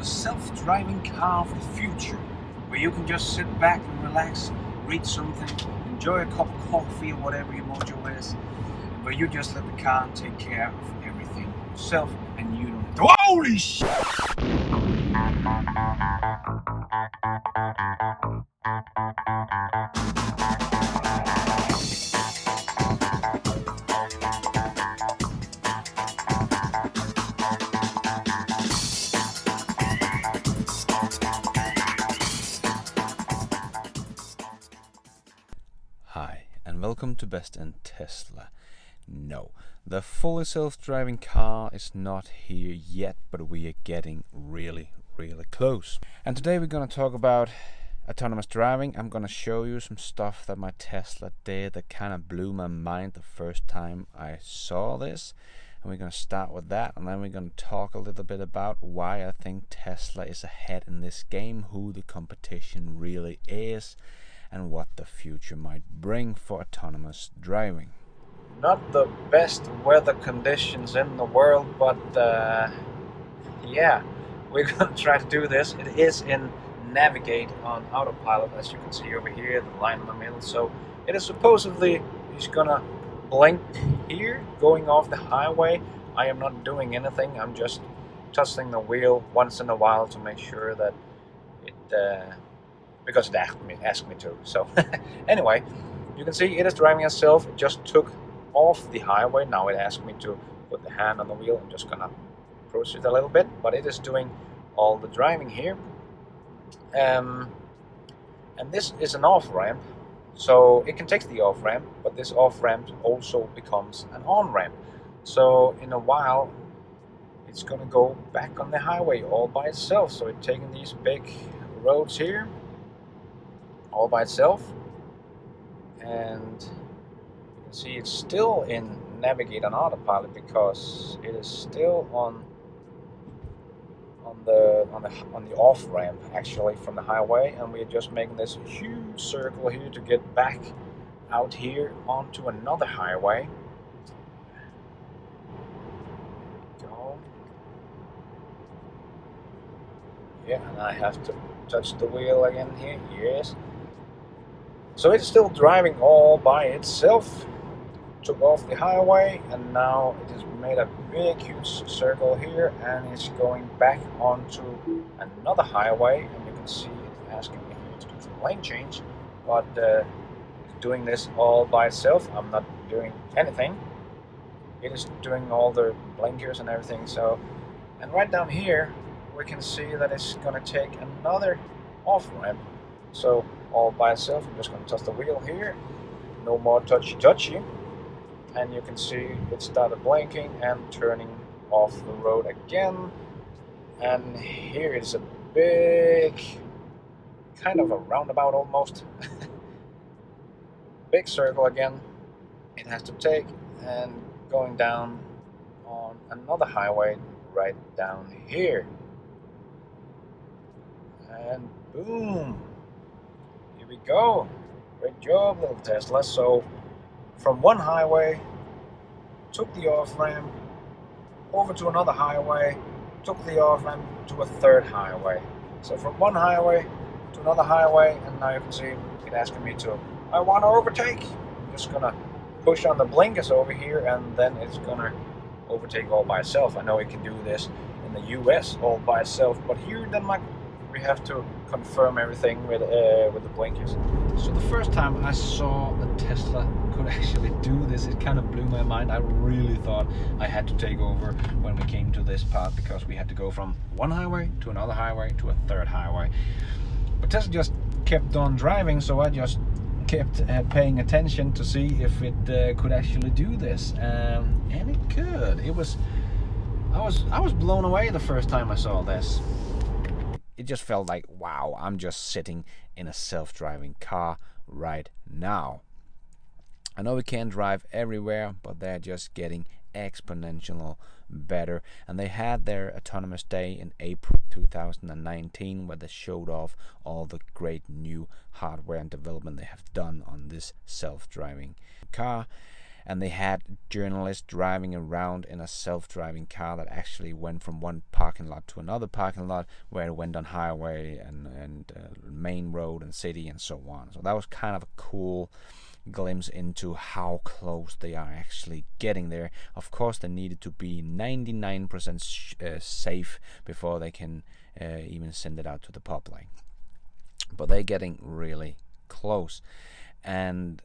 self-driving car of the future, where you can just sit back and relax, read something, enjoy a cup of coffee or whatever your mojo is, where you just let the car take care of everything yourself and you don't have to. Holy shit! Hi, and welcome to BestInTESLA. No, the fully self-driving car is not here yet, but we are getting really close. And today we're going to talk about autonomous driving. I'm going to show you some stuff that my Tesla did that kind of blew my mind the first time I saw this. And we're going to start with that, and then we're going to talk a little bit about why I think Tesla is ahead in this game, who the competition really is, and what the future might bring for autonomous driving. Not the best weather conditions in the world, but yeah, we're going to try to do this. It is in navigate on autopilot, as you can see over here, the line in the middle. So it is supposedly he's gonna blink here going off the highway. I am not doing anything, I'm just touching the wheel once in a while to make sure that it because it asked me to. So anyway, you can see it is driving itself. It just took off the highway. Now it asked me to put the hand on the wheel. I'm just gonna proceed a little bit, but it is doing all the driving here. And this is an off-ramp, so it can take the off-ramp, but this off-ramp also becomes an on-ramp. So in a while it's gonna go back on the highway all by itself. So it's taking these big roads here all by itself, and you can see it's still in navigate on autopilot because it is still on the off ramp actually from the highway, and we're just making this huge circle here to get back out here onto another highway. Go. Yeah, and I have to touch the wheel again here. Yes. So it's still driving all by itself. Took off the highway, and now it has made a big huge circle here, and it's going back onto another highway, and you can see it asking me here to do some lane change, but it's doing this all by itself. I'm not doing anything. It is doing all the blinkers and everything. So, and right down here we can see that it's going to take another off ramp, so all by itself. I'm just going to touch the wheel here, no more touchy, and you can see it started blinking and turning off the road again. And here is a big, kind of a roundabout almost, big circle again. It has to take and going down on another highway right down here. And boom, here we go. Great job, little Tesla. So from one highway, took the off-ramp, over to another highway, took the off-ramp to a third highway. So from one highway to another highway, and now you can see it asking me to, I want to overtake. I'm just gonna push on the blinkers over here, and then it's gonna overtake all by itself. I know it can do this in the US all by itself, but here in Denmark we have to confirm everything with the blinkers. So the first time I saw the Tesla could actually do this, it kind of blew my mind. I really thought I had to take over when we came to this part, because we had to go from one highway to another highway to a third highway. But Tesla just kept on driving, so I just kept paying attention to see if it could actually do this, and it could. I was blown away the first time I saw this. It just felt like, wow, I'm just sitting in a self-driving car right now. I know we can't drive everywhere, but they're just getting exponential better. And they had their autonomous day in April 2019, where they showed off all the great new hardware and development they have done on this self-driving car. and they had journalists driving around in a self-driving car that actually went from one parking lot to another parking lot, where it went on highway and main road and city and so on. So that was kind of a cool glimpse into how close they are actually getting there. Of course, they needed to be 99% safe before they can even send it out to the public. But they're getting really close, and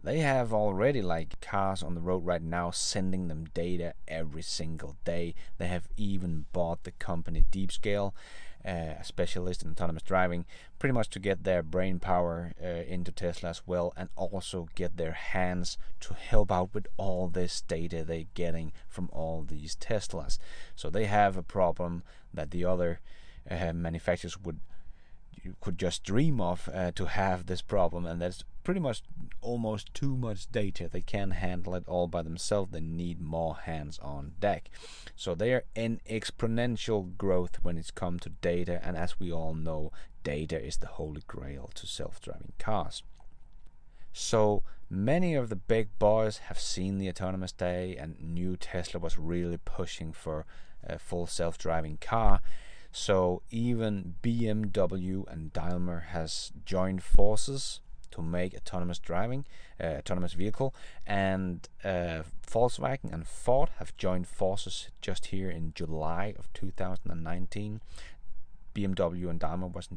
they have already like cars on the road right now sending them data every single day. They have even bought the company DeepScale, a specialist in autonomous driving, pretty much to get their brain power into Tesla as well, and also get their hands to help out with all this data they're getting from all these Teslas. So they have a problem that the other manufacturers could just dream of, to have this problem, and that's pretty much almost too much data. They can't handle it all by themselves. They need more hands on deck. So they are in exponential growth when it's come to data, and as we all know, data is the holy grail to self-driving cars. So many of the big boys have seen the autonomous day and knew Tesla was really pushing for a full self-driving car. So even BMW and Daimler has joined forces to make autonomous vehicle, and Volkswagen and Ford have joined forces just here in July of 2019. BMW and Daimler was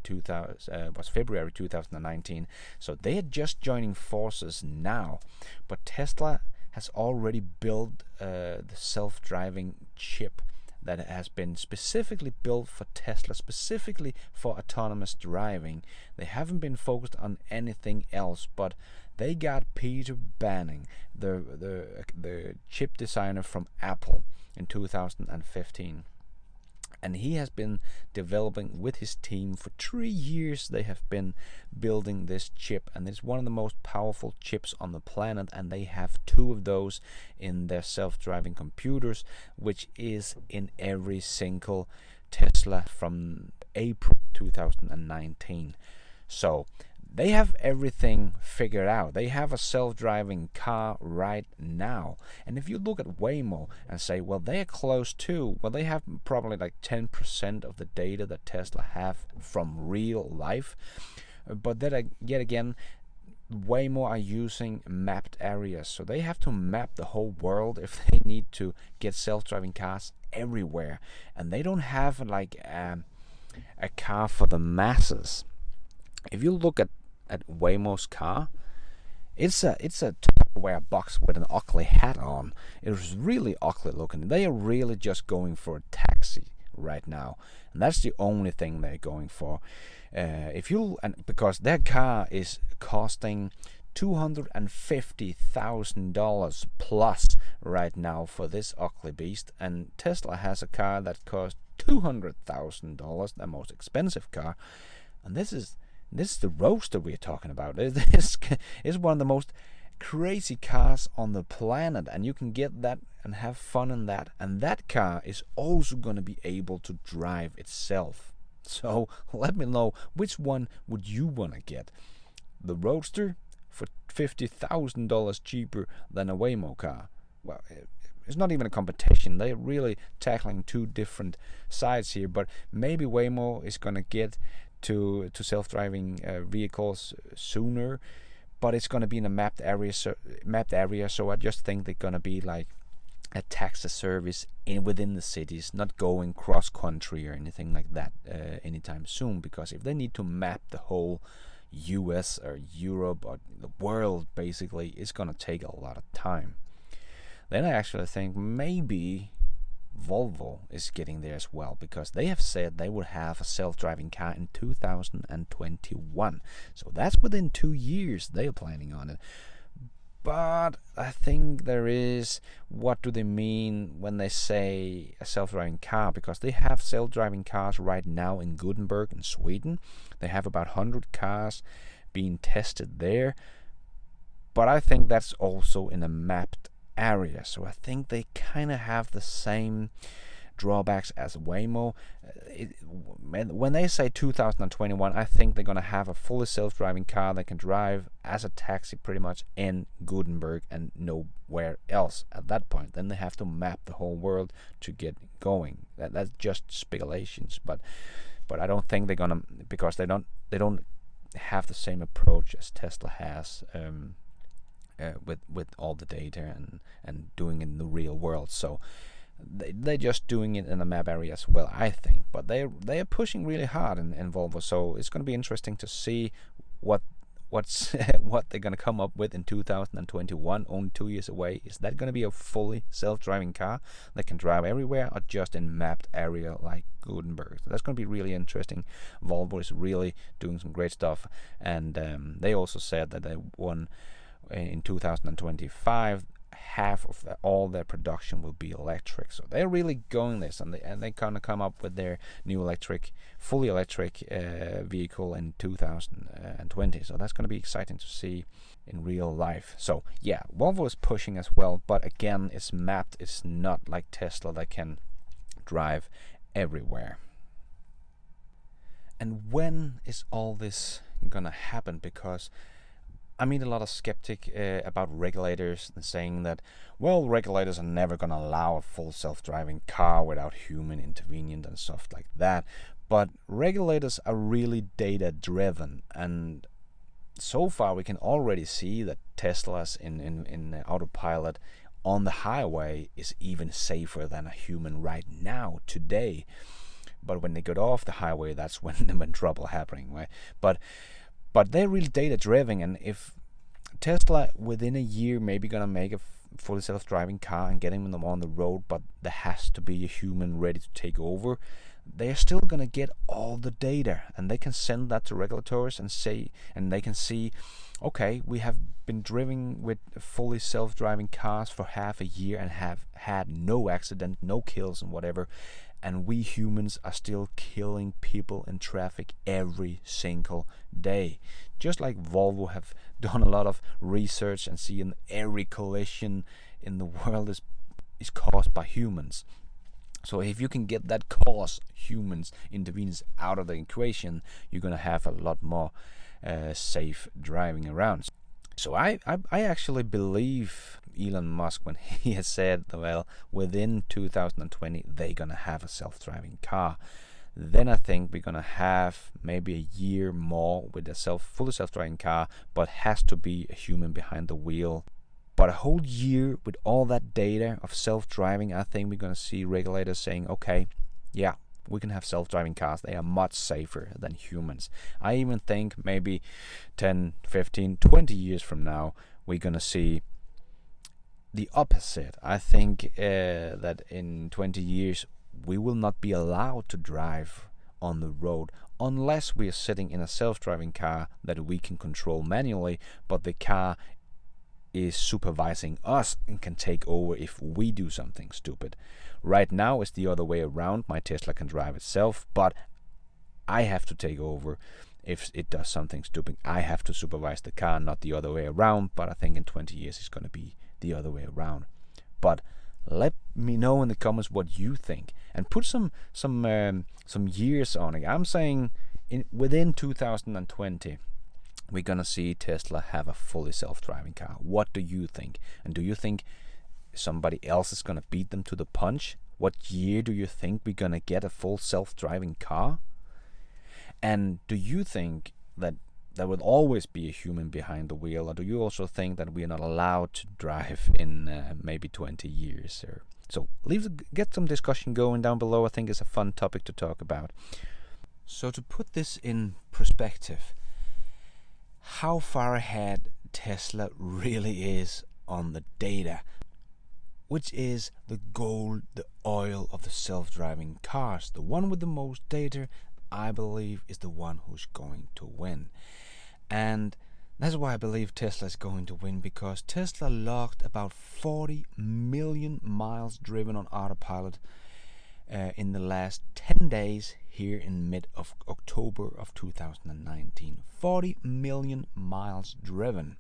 February 2019, so they are just joining forces now. But Tesla has already built the self-driving chip that has been specifically built for Tesla, specifically for autonomous driving. They haven't been focused on anything else, but they got Peter Banning, the chip designer from Apple, in 2015. And he has been developing with his team for 3 years. They have been building this chip, and it's one of the most powerful chips on the planet, and they have 2 of those in their self-driving computers, which is in every single Tesla from April 2019. So they have everything figured out. They have a self-driving car right now. And if you look at Waymo and say, well, they're close too, well, they have probably like 10% of the data that Tesla have from real life. But then yet again, Waymo are using mapped areas, so they have to map the whole world if they need to get self-driving cars everywhere. And they don't have like a car for the masses. If you look at Waymo's car, it's a Tupperware box with an ugly hat on. It was really ugly looking. They are really just going for a taxi right now, and that's the only thing they're going for. Because their car is costing $250,000 plus right now for this ugly beast, and Tesla has a car that costs $200,000, the most expensive car, and this is the Roadster we're talking about. This is one of the most crazy cars on the planet, and you can get that and have fun in that. And that car is also going to be able to drive itself. So let me know, which one would you want to get? The Roadster for $50,000 cheaper than a Waymo car? Well, it's not even a competition. They're really tackling 2 different sides here, but maybe Waymo is going to get to self-driving vehicles sooner, but it's going to be in a mapped area. So I just think they're going to be like a taxi service within the cities, not going cross country or anything like that anytime soon. Because if they need to map the whole US or Europe or the world, basically, it's going to take a lot of time. Then I actually think maybe Volvo is getting there as well, because they have said they would have a self-driving car in 2021. So that's within 2 years they are planning on it. But I think there is, what do they mean when they say a self-driving car? Because they have self-driving cars right now in Gothenburg in Sweden. They have about 100 cars being tested there. But I think that's also in a mapped area. So I think they kind of have the same drawbacks as Waymo. When they say 2021, I think they're gonna have a fully self-driving car that can drive as a taxi pretty much in Gothenburg and nowhere else at that point. Then they have to map the whole world to get going. That's just speculations, but I don't think they're gonna, because they don't have the same approach as Tesla has, with all the data and doing it in the real world. So they're just doing it in the map area as well, I think. But they are pushing really hard in Volvo. So it's going to be interesting to see what they're going to come up with in 2021, only 2 years away. Is that going to be a fully self-driving car that can drive everywhere, or just in mapped area like Gothenburg? So that's going to be really interesting. Volvo is really doing some great stuff, and they also said that they won in 2025. Half of all their production will be electric, so they're really going this, and they're gonna come up with their new fully electric vehicle in 2020. So that's gonna be exciting to see in real life. So yeah, Volvo is pushing as well, but again, it's mapped. It's not like Tesla that can drive everywhere. And when is all this gonna happen? Because I meet a lot of skeptic about regulators saying that, well, regulators are never going to allow a full self-driving car without human intervention and stuff like that. But regulators are really data-driven, and so far we can already see that Teslas in autopilot on the highway is even safer than a human right now, today. But when they get off the highway, that's when trouble happening, right? But they're really data-driven, and if Tesla within a year maybe gonna make a fully self-driving car and getting them on the road, but there has to be a human ready to take over, they're still gonna get all the data, and they can send that to regulators and they can see, okay, we have been driving with fully self-driving cars for half a year and have had no accident, no kills and whatever, and we humans are still killing people in traffic every single day. Just like Volvo have done a lot of research and seeing every collision in the world is caused by humans. So if you can get that cause, humans intervenes, out of the equation, you're gonna have a lot more safe driving around. So I actually believe Elon Musk when he has said, well, within 2020 they're gonna have a self-driving car. Then I think we're gonna have maybe a year more with a fully self-driving car, but has to be a human behind the wheel. But a whole year with all that data of self-driving, I think we're gonna see regulators saying, okay, yeah, we can have self-driving cars. They are much safer than humans. I even think maybe 10, 15, 20 years from now, we're gonna see the opposite. I think that in 20 years, we will not be allowed to drive on the road unless we are sitting in a self-driving car that we can control manually, but the car is supervising us and can take over if we do something stupid. Right now it's the other way around. My Tesla can drive itself, but I have to take over if it does something stupid. I have to supervise the car, not the other way around. But I think in 20 years it's going to be the other way around. But let me know in the comments what you think, and put some years on it. I'm saying within 2020 we're gonna see Tesla have a fully self-driving car. What do you think? And do you think somebody else is gonna beat them to the punch? What year do you think we're gonna get a full self-driving car? And do you think that there will always be a human behind the wheel, or do you also think that we are not allowed to drive in maybe 20 years? So get some discussion going down below. I think it's a fun topic to talk about. So to put this in perspective, how far ahead Tesla really is on the data, which is the gold, the oil of the self-driving cars. The one with the most data, I believe, is the one who's going to win. And that's why I believe Tesla is going to win, because Tesla logged about 40 million miles driven on autopilot in the last 10 days here in mid of October of 2019. 40 million miles driven.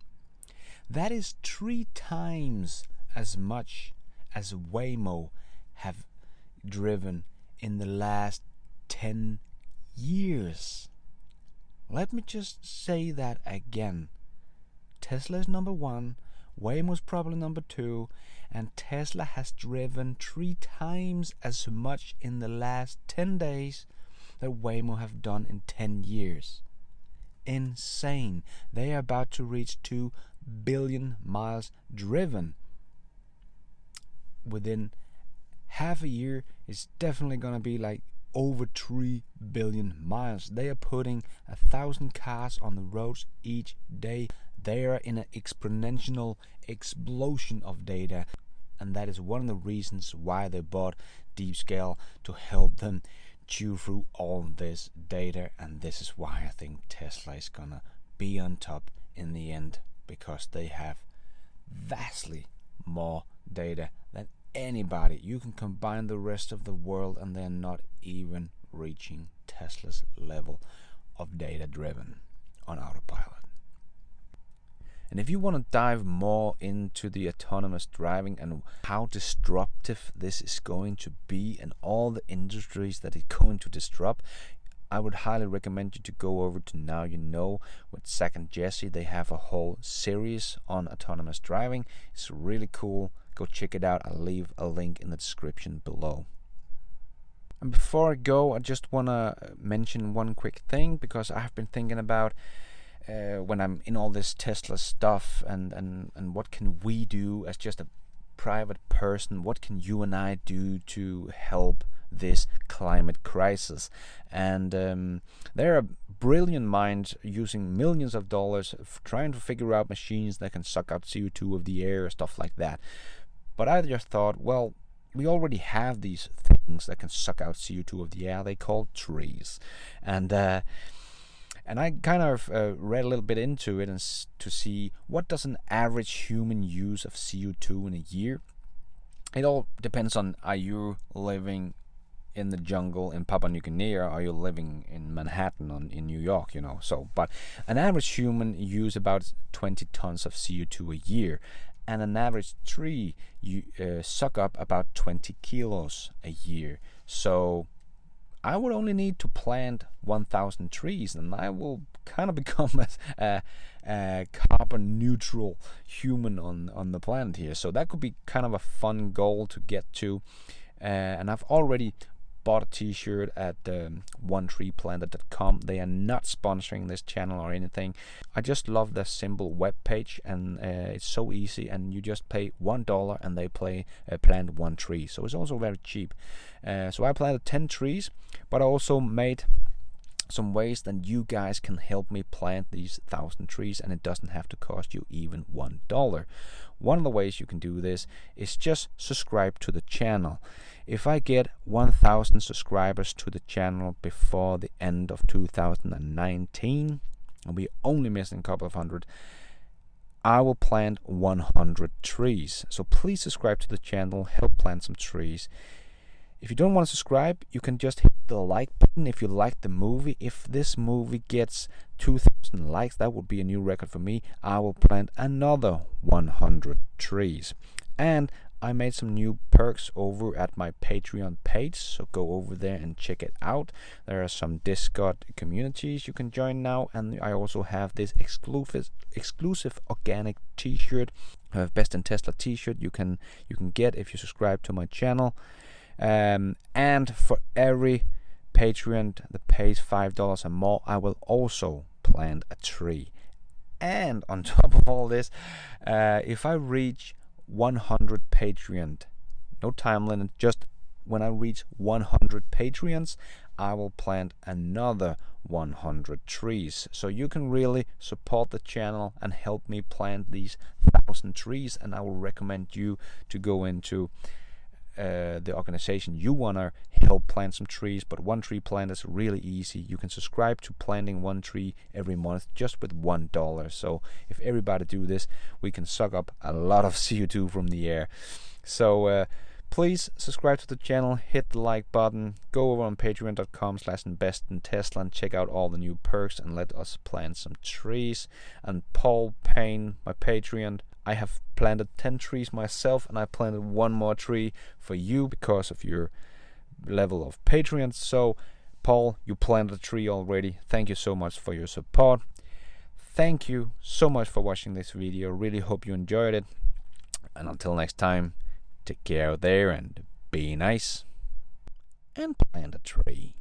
That is 3 times as much as Waymo have driven in the last 10 years. Let me just say that again. Tesla is number 1, Waymo's probably number 2, and Tesla has driven 3 times as much in the last 10 days that Waymo have done in 10 years. Insane. They are about to reach 2 billion miles driven. Within half a year, it's definitely gonna be like over 3 billion miles. They are putting 1,000 cars on the roads each day. They are in an exponential explosion of data, and that is one of the reasons why they bought DeepScale, to help them chew through all this data. And this is why I think Tesla is gonna be on top in the end, because they have vastly more data than anybody. You can combine the rest of the world and they're not even reaching Tesla's level of data driven on autopilot. And if you want to dive more into the autonomous driving and how disruptive this is going to be and all the industries that it's going to disrupt, I would highly recommend you to go over to Now You Know with Zach and Jesse. They have a whole series on autonomous driving. It's really cool. Go check it out. I'll leave a link in the description below. And before I go, I just want to mention one quick thing, because I have been thinking about when I'm in all this Tesla stuff and what can we do as just a private person, what can you and I do to help this climate crisis. And there are brilliant minds using millions of dollars trying to figure out machines that can suck out CO2 of the air, stuff like that. But I just thought, well, we already have these things that can suck out CO2 of the air. They call trees. And I kind of read a little bit into it and to see what does an average human use of CO2 in a year. It all depends on, are you living in the jungle in Papua New Guinea, or are you living in Manhattan in New York, you know? So, but an average human use about 20 tons of CO2 a year, and an average tree suck up about 20 kilos a year. So I would only need to plant 1,000 trees, and I will kind of become a carbon neutral human on the planet here. So that could be kind of a fun goal to get to. And I've already bought a t-shirt at OneTreePalented.com. They are not sponsoring this channel or anything. I just love the simple web page, and it's so easy, and you just pay $1 and they plant 1 tree. So it's also very cheap. So I planted 10 trees, but I also made some ways that you guys can help me plant these 1,000 trees, and it doesn't have to cost you even $1. One of the ways you can do this is just subscribe to the channel. If I get 1,000 subscribers to the channel before the end of 2019, and we're only missing a couple of hundred, I will plant 100 trees. So please subscribe to the channel, help plant some trees. If you don't want to subscribe, you can just hit the like button if you like the movie. If this movie gets 2,000 likes, that would be a new record for me. I will plant another 100 trees. And I made some new perks over at my Patreon page, so go over there and check it out. There are some Discord communities you can join now, and I also have this exclusive organic t-shirt, BestInTESLA t-shirt you can get if you subscribe to my channel. And for every Patreon that pays $5 or more, I will also plant a tree. And on top of all this, if I reach 100 Patreon, no time limit, just when I reach 100 Patreons, I will plant another 100 trees. So you can really support the channel and help me plant these 1,000 trees, and I will recommend you to go into the organization you want to help plant some trees. But One Tree Palented is really easy. You can subscribe to planting 1 tree every month just with $1. So if everybody do this, we can suck up a lot of CO2 from the air. So please subscribe to the channel, hit the like button, go over on patreon.com/BestInTESLA and check out all the new perks, and let us plant some trees. And Paul Payne, my Patreon, I have planted 10 trees myself, and I planted 1 more tree for you because of your level of Patreon. So Paul, you planted a tree already. Thank you so much for your support. Thank you so much for watching this video. Really hope you enjoyed it. And until next time, take care out there and be nice and plant a tree.